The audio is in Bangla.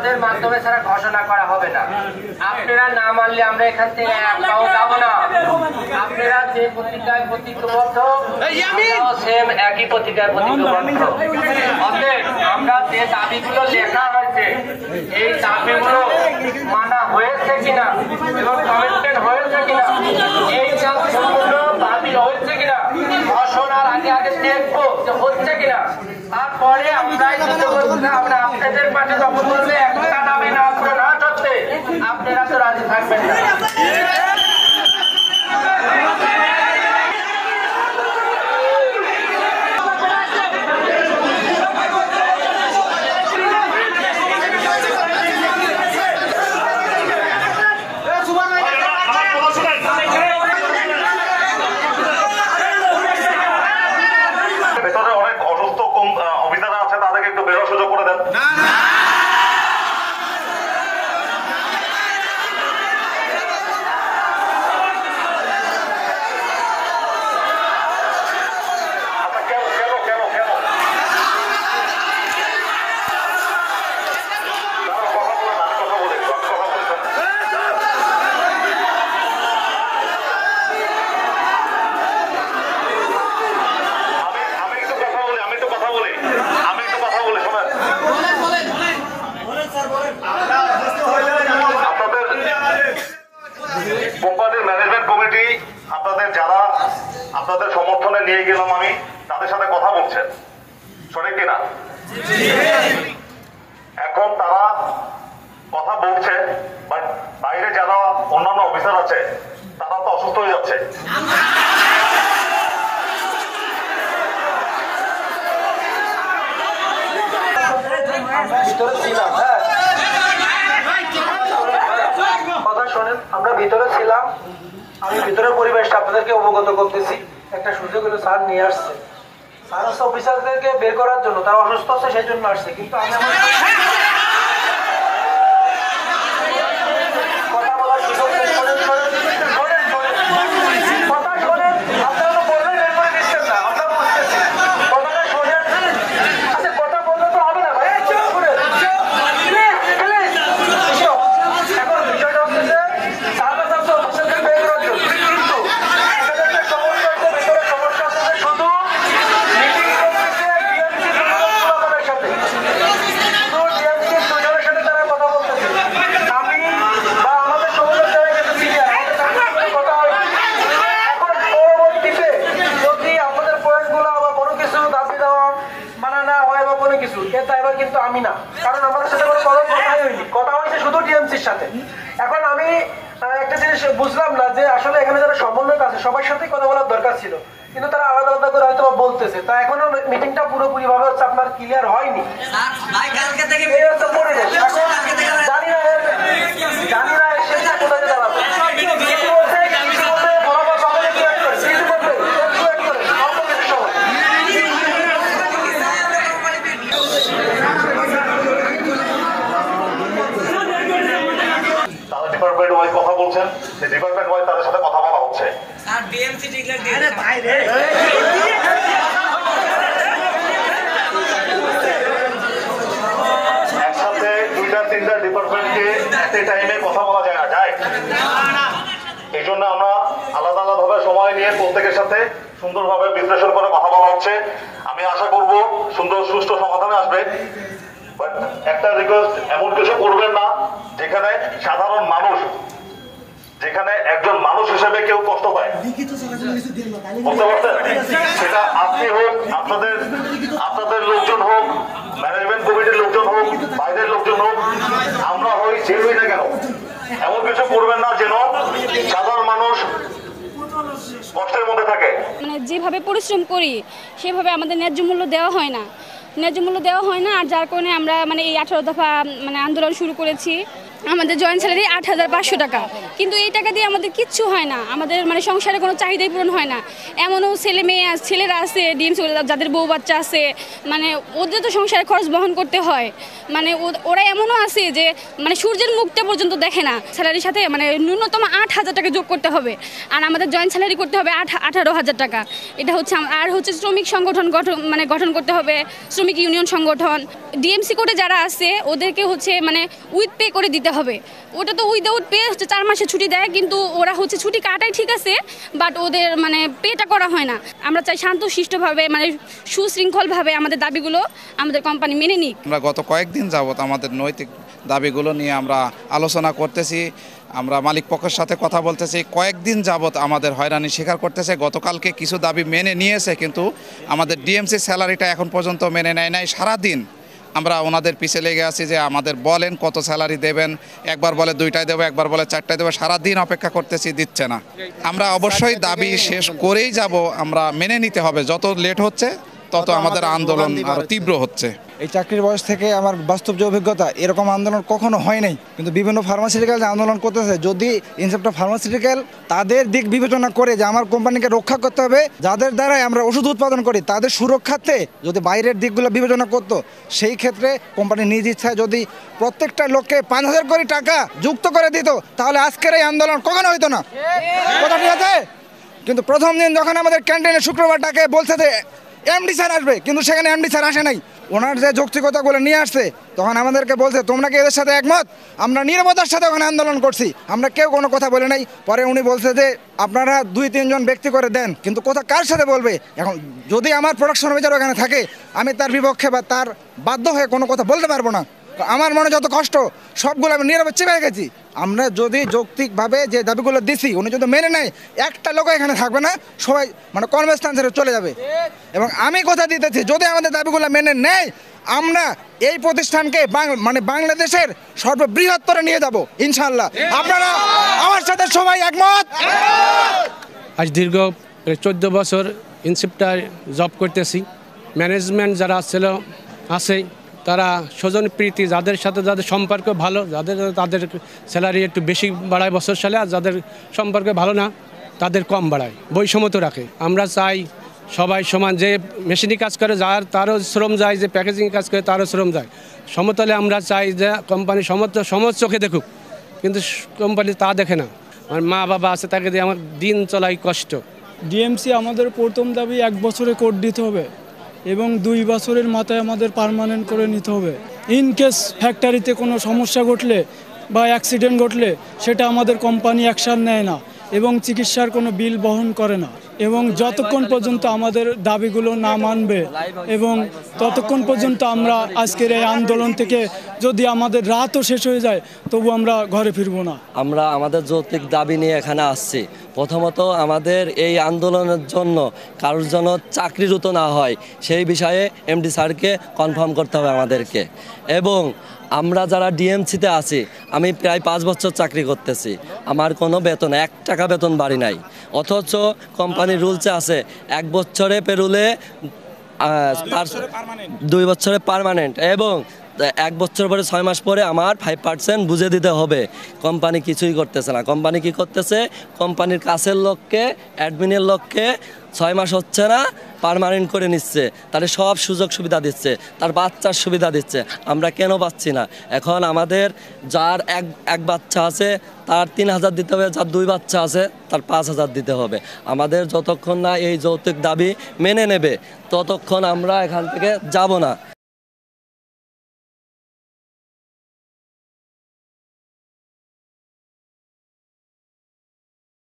আপনাদের মাধ্যমে ছাড়া ঘোষণা করা হবে না। আপনারা না মানলে আমরা এখান থেকে একটাও যাবো না। আপনারা যে পত্রিকায় প্রতিজ্ঞাবদ্ধ সেম একই পত্রিকায় প্রতিজ্ঞাবদ্ধ। অতএব আমরা যে দাবিগুলো লেখা হয়েছে এই দাবিগুলো মানা হয়েছে কিনা এবং কমিটমেন্ট হয়েছে কিনা, এই সম্পূর্ণ দাবি হয়েছে কিনা ঘোষণার আগে আগে দেখবো যে হচ্ছে কিনা। তারপরে আমরা আপনাদের পাশে যখন বলবে একটা দাবি না করে না সত্যি আপনারা তো রাজি থাকবেন না। ভেতরে অনেক অসুস্থ অফিসাররা আছে, তাদেরকে একটু বেরোর সুযোগ করে দেন। কোম্পানির ম্যানেজমেন্ট কমিটি আপনাদের যারা আপনাদের সমর্থনে নিয়ে গেলাম আমি, তাদের সাথে কথা বলছেন, সঠিক কিনা? এখন তারা কথা বলছে, বাট বাইরে যারা অন্যান্য অফিসার আছে তারা তো অসুস্থ হয়ে যাচ্ছে। ভিতরে ছিলাম, হ্যাঁ কথা শোনেন, আমরা ভিতরে ছিলাম। আমি ভিতরের পরিবেশটা আপনাদেরকে অবগত করতেছি। একটা সুযোগ হলো স্যার নিয়ে আসছে, স্যার হচ্ছে অফিসারদেরকে বের করার জন্য, তারা অসুস্থ আছে সেই জন্য আসছে। কিন্তু আমি আমার কথা বলার সুযোগ কথা শোনেন, আপনারা তো বললেন বের করে দিচ্ছেন না, আমরা বুঝতেছি। কথাটা শোনেন, আচ্ছা কথা বললে তো হবে না ভাই। এখন বিষয়টা হচ্ছে স্যার অফিসারদের বের করার জন্য, কিন্তু এখানে একটা সমস্যা হচ্ছে, ভেতরে সমস্যা হচ্ছে শুধু মিটিং করতেছে ডিএমসি সাথে, শুধু ডিএমসি দুজনের সাথে তারা কথা বলতেছে। আমি বা আমাদের সমাজের যারা কিন্তু সিনিয়র, আমাদের কথা হয়। এখন পরবর্তীতে যদি আমাদের পয়েন্টগুলো আবার কোনো কিছু দাবি দেওয়া মানা না হয় বা কোনো কিছু, এটা এবার কিন্তু আমি না, কারণ আমাদের সাথে কোনো কথাই হয়নি, কথা হয়েছে শুধু ডিএমসির সাথে। এখন আমি একটা জিনিস বুঝলাম না যে আসলে এখানে যারা সমন্বয়ক আছে সবার সাথেই কথা বলার দরকার ছিল, কিন্তু তারা আলাদা আলাদা করে হয়তো বলতেছে। তা এখনো মিটিংটা পুরোপুরি ভাবে হচ্ছে আপনার ক্লিয়ার হয়নি। এই হচ্ছে পরিবেশ। এখন জানি না শেষটা কোথায় দাঁড়াবে। কিছু বলতে বরাবর বাবাকে কি এক করে, কিছু বলতে একটু এক করে অল্প কিছু সময়। তারা ডিপার্টমেন্ট ওয়াইজ কথা বলছেন, সেই ডিপার্টমেন্ট ওয়াইজ তাদের সাথে কথা বলা হচ্ছে। একসাথে দুইটা তিনটা ডিপার্টমেন্টকে একটা টাইমে কথা বলা যায় না, যায়। এই জন্য আমরা আলাদা আলাদা ভাবে সময় নিয়ে প্রত্যেকের সাথে সুন্দরভাবে বিশ্লেষণ করে কথা বলা হচ্ছে। আমি আশা করব সুন্দর সুষ্ঠু সমাধানে আসবে। একটা রিকোয়েস্ট, এমন কিছু করবেন না যেখানে সাধারণ মানুষ, যেখানে একজন মানুষ হিসেবে কেউ কষ্ট পায়, বুঝতে পারছেন? সেটা আপনি হোক, আপনাদের লোকজন হোক, ম্যানেজমেন্ট কমিটির লোকজন হোক, বাইরের লোকজন হোক, আমরা হই যে হই না কেন, এমন কিছু করবেন না যেন সাধারণ মানুষ কষ্টের মধ্যে থাকে। মানে যেভাবে পরিশ্রম করি সেভাবে আমাদের ন্যায্য মূল্য দেওয়া হয় না, আর যার কারণে আমরা মানে এই 18 দফা মানে আন্দোলন শুরু করেছি। আমাদের জয়েন্ট স্যালারি 8,500 টাকা, কিন্তু এই টাকা দিয়ে আমাদের কিচ্ছু হয় না, আমাদের মানে সংসারে কোনো চাহিদাই পূরণ হয় না। এমনও ছেলেরা আছে ডিএমসি যাদের বউ বাচ্চা আছে, মানে ওদের তো সংসারের খরচ বহন করতে হয়। মানে ওরা এমনও আছে যে মানে সূর্যের মুখটা পর্যন্ত দেখে না। স্যালারির সাথে মানে ন্যূনতম 8,000 টাকা যোগ করতে হবে, আর আমাদের জয়েন্ট স্যালারি করতে হবে 18,000 টাকা। এটা হচ্ছে আর হচ্ছে শ্রমিক সংগঠন গঠন করতে হবে, শ্রমিক ইউনিয়ন সংগঠন। ডিএমসি কোডে যারা আছে ওদেরকে হচ্ছে মানে উইথ পে করে দিতে হবে। ওটা তো উইদাউট পে হচ্ছে 4 মাসে ছুটি দেয়, কিন্তু ওরা হচ্ছে ছুটি কাটায় ঠিক আছে, বাট ওদের মানে পেটা করা হয় না। আমরা চাই শান্তশিষ্টভাবে মানে সুশৃঙ্খলভাবে আমাদের দাবিগুলো আমাদের কোম্পানি মেনে নিক। আমরা গত কয়েকদিন যাবত আমাদের নৈতিক দাবিগুলো নিয়ে আমরা আলোচনা করতেছি, আমরা মালিক পক্ষের সাথে কথা বলতেছি। কয়েকদিন যাবত আমাদের হয়রানি স্বীকার করতেছে। গতকালকে কিছু দাবি মেনে নিয়েছে, কিন্তু আমাদের ডিএমসি স্যালারিটা এখন পর্যন্ত মেনে নেয় নাই। সারাদিন আমরা ওনাদের পিছে লেগে আছি যে আমাদের বলেন কত স্যালারি দেবেন। একবার বলে 2টায় দেবো, একবার বলে 4টায় দেবো। সারাদিন অপেক্ষা করতেছি, দিচ্ছে না। আমরা অবশ্যই দাবি শেষ করেই যাব, আমরা মেনে নিতে হবে। যত লেট হচ্ছে তত আমাদের আন্দোলন আরো তীব্র হচ্ছে। এই চাকরির বয়স থেকে আমার বাস্তব যে অভিজ্ঞতা, এরকম আন্দোলন কখনো হয় নাই। কিন্তু বিভিন্ন ফার্মাসিউটিক্যাল যে আন্দোলন করতেছে, যদি ইনসেপ্ট ফার্মাসিউটিক্যাল তাদের দিক বিবেচনা করে যে আমার কোম্পানিকে রক্ষা করতে হবে, যাদের দ্বারাই আমরা ওষুধ উৎপাদন করি তাদের সুরক্ষার্থে যদি বাইরের দিকগুলো বিবেচনা করতো, সেই ক্ষেত্রে কোম্পানি নিজ ইচ্ছায় যদি প্রত্যেকটা লোককে 5,000 কোটি টাকা যুক্ত করে দিত, তাহলে আজকের এই আন্দোলন কখনো হইতো না। কথা ঠিক আছে? কিন্তু প্রথম দিন যখন আমাদের ক্যান্টিনে শুক্রবার ডাকে বলছে যে এমডি স্যার আসবে, কিন্তু সেখানে এমডি স্যার আসে নাই। ওনার যে যৌক্তিকতাগুলো নিয়ে আসছে, তখন আমাদেরকে বলছে তোমরা কি এদের সাথে একমত? আমরা নীরবতার সাথে ওখানে আন্দোলন করছি, আমরা কেউ কোনো কথা বলে নাই। পরে উনি বলছে যে আপনারা 2-3 জন ব্যক্তি করে দেন, কিন্তু কথা কার সাথে বলবে? এখন যদি আমার প্রোডাকশন ম্যানেজার ওখানে থাকে, আমি তার বিপক্ষে বা তার বাধ্য হয়ে কোনো কথা বলতে পারবো না। আমার মনে যত কষ্ট সবগুলো আমি নীরবে চেপে গেছি। আমরা যদি যৌক্তিকভাবে যে দাবিগুলো দিছি উনি যদি মেনে নেয়, একটা লোক এখানে থাকবে না, সবাই মানে কর্মস্থান ছেড়ে চলে যাবে। এবং আমি কথা দিতেছি, যদি আমাদের দাবিগুলো মেনে নেয়, আমরা এই প্রতিষ্ঠানকে মানে বাংলাদেশের সর্ববৃহত্তরে নিয়ে যাব ইনশাআল্লাহ। আপনারা আমার সাথে সবাই একমত? আজ দীর্ঘ 14 বছর ইনসেপ্টার জব করতেছি। ম্যানেজমেন্ট যারা আছে তারা স্বজনপ্রীতি, যাদের সাথে যাদের সম্পর্ক ভালো, তাদের স্যালারি একটু বেশি বাড়ায় বছর সালে, আর যাদের সম্পর্ক ভালো না তাদের কম বাড়ায়, বৈষম্য রাখে। আমরা চাই সবাই সমান, যে মেশিনি কাজ করে তারও শ্রম যায়, যে প্যাকেজিং কাজ করে তারও শ্রম যায়। সমতলে আমরা চাই যে কোম্পানি সমাজ চোখে দেখুক, কিন্তু কোম্পানি তা দেখে না। আমার মা বাবা আছে, তাকে দিয়ে আমার দিন চলাই কষ্ট। ডিএমসি আমাদের প্রথম দাবি 1 বছরে কোড দিতে হবে এবং 2 বছরের মাথায় আমাদের পার্মানেন্ট করে নিতে হবে। ইন কেস ফ্যাক্টরিতে কোনো সমস্যা ঘটলে বা অ্যাক্সিডেন্ট ঘটলে সেটা আমাদের কোম্পানি অ্যাকশান নেয় না এবং চিকিৎসার কোনো বিল বহন করে না। এবং যতক্ষণ পর্যন্ত আমাদের দাবিগুলো না মানবে এবং ততক্ষণ পর্যন্ত আমরা আজকের এই আন্দোলন থেকে, যদি আমাদের রাতও শেষ হয়ে যায়, তবু আমরা ঘরে ফিরবো না। আমরা আমাদের যৌক্তিক দাবি নিয়ে এখানে আসছি। প্রথমত আমাদের এই আন্দোলনের জন্য কারোর জন্য চাকরিচ্যুত না হয় সেই বিষয়ে এমডি স্যারকে কনফার্ম করতে হবে আমাদেরকে। এবং আমরা যারা ডিএমসিতে আছি, আমি প্রায় 5 বছর চাকরি করতেছি, আমার কোনো বেতন 1 টাকা বেতন বাড়ি নাই। অথচ কোম্পানির রুলসে আছে 1 বছরে পেরুলে তার 2 বছরে পার্মানেন্ট, এবং 1 বছর পরে 6 মাস পরে আমার 5% বুঝে দিতে হবে। কোম্পানি কিছুই করতেছে না। কোম্পানি কি করতেছে? কোম্পানির কাছের লোককে, অ্যাডমিনের লোককে 6 মাস হচ্ছে না পার্মানেন্ট করে নিচ্ছে, তাহলে সব সুযোগ সুবিধা দিচ্ছে, তার বাচ্চার সুবিধা দিচ্ছে। আমরা কেন পাচ্ছি না? এখন আমাদের যার এক বাচ্চা আছে তার 3,000 দিতে হবে, যার 2 বাচ্চা আছে তার 5,000 দিতে হবে। আমাদের যতক্ষণ না এই যৌক্তিক দাবি মেনে নেবে ততক্ষণ আমরা এখান থেকে যাব না।